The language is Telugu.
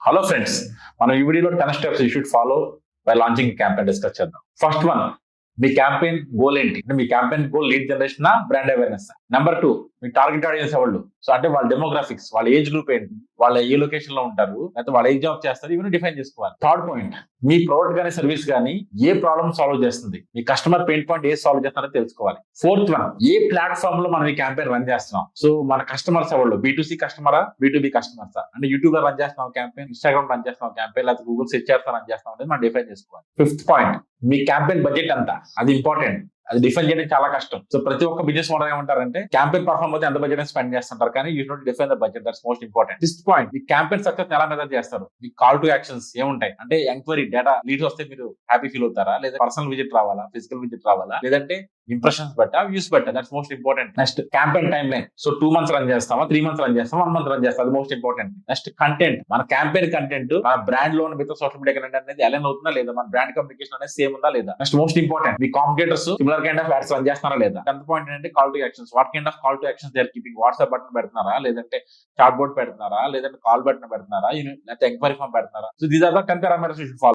హలో ఫ్రెండ్స్, మనం ఈ వీడియోలో 10 steps you should follow by launching campaign discuss చేద్దాం. ఫస్ట్ వన్, మీ క్యాంపెయిన్ గోల్ ఏంటి? అంటే మీ campaign goal lead generation, brand awareness. Number 2, మీ టార్గెట్ ఆడియన్స్ ఎవరు? సో అంటే వాళ్ళ డెమోగ్రాఫిక్స్, వాళ్ళ ఏజ్ గ్రూప్ ఏంటి, వాళ్ళ ఏ లొకేషన్ లో ఉంటారు, లేకపోతే వాళ్ళు ఏ జాబ్ చేస్తారు, ఇవన్నీ డిఫైన్ చేసుకోవాలి. థర్డ్ పాయింట్, మీ ప్రోడక్ట్ కానీ సర్వీస్ కానీ ఏ ప్రాబ్లమ్ సాల్వ్ చేస్తుంది, మీ కస్టమర్ పెయిన్ పాయింట్ ఏ సాల్వ్ చేస్తున్నారో తెలుసుకోవాలి. ఫోర్త్ వన్, ఏ ప్లాట్ఫామ్ లో మనం ఈ క్యాంపెయిన్ రన్ చేస్తున్నాం. సో మన కస్టమర్స్ ఎవరు? B2C కస్టమరా, B2B కస్టమర్సా? అంటే యూట్యూబ్ లో రన్ చేస్తున్నాం క్యాంపెయిన్, ఇన్స్టాగ్రామ్ రన్ చేస్తున్నాం క్యాంపెయిన్, లేకపోతే గూగుల్ సెర్చ్ చేస్తా రన్ చేస్తాం అనేది మనం డిఫైన్ చేసుకోవాలి. ఫిఫ్త్ పాయింట్, మీ క్యాంపెయిన్ బడ్జెట్ ఎంత, అది ఇంపార్టెంట్. అది డిఫైన్ చేయడం చాలా కష్టం. సో ప్రతి ఒక్క బిజినెస్ మోడల్ ఏమంటారంటే క్యాంపెయిన్ పర్ఫార్మ్ అయితే ఎంత బడ్జెట్ స్పెండ్ చేస్తుంటారు, కానీ you note define the budget. That's most important. Sixth point, me campaign success ఎలా మెజర్ చేస్తారు, మీ కాల్ టు యాక్షన్స్ ఏముంటాయి. అంటే ఎంక్వైరీ డేటా లీడ్స్ వస్తే మీరు హ్యాపీ ఫీల్ అవుతారా, లేదా పర్సనల్ విజిట్ రావాలా, ఫిజికల్ విజిట్ రావాలా, లేదంటే ఇంప్రెషన్స్ బట్టా, వ్యూస్ బట్టా. That's most important. Next campaign timeline. So 2 months run చేస్తామా, 3 months రన్ చేస్తామా, 1 month రన్ చేస్తాం, అది మోస్ట్ ఇంపార్టెంట్. నెక్స్ట్ కంటెంట్, మన క్యాంపెయిన్ కంటెంట్ మన బ్రాండ్ లో మిగతా సోషల్ మీడియా కంటెంట్ అనేది అలైన్ అవుతుందా లేదా, మన బ్రాండ్ కమ్యూనికేషన్ అనేది సేమ్ ఉందా లేదా. నెక్స్ట్ మోస్ట్ ఇంపార్టెంట్, మీ competitors similar kind of ads run చేస్తున్నారా లేదా. 10th పాయింట్ ఏంటంటే call to actions. What kind of call to actions they are keeping. WhatsApp button పెడుతున్నారా, లేదంటే చాట్ బోర్డ్ పెడుతున్నారా, లేదంటే కాల్ బటన్ పెడుతున్నారా, లేకపోతే ఎంక్వైరీ ఫామ్ పెడుతున్నారా. So these are the 10 parameters you should follow.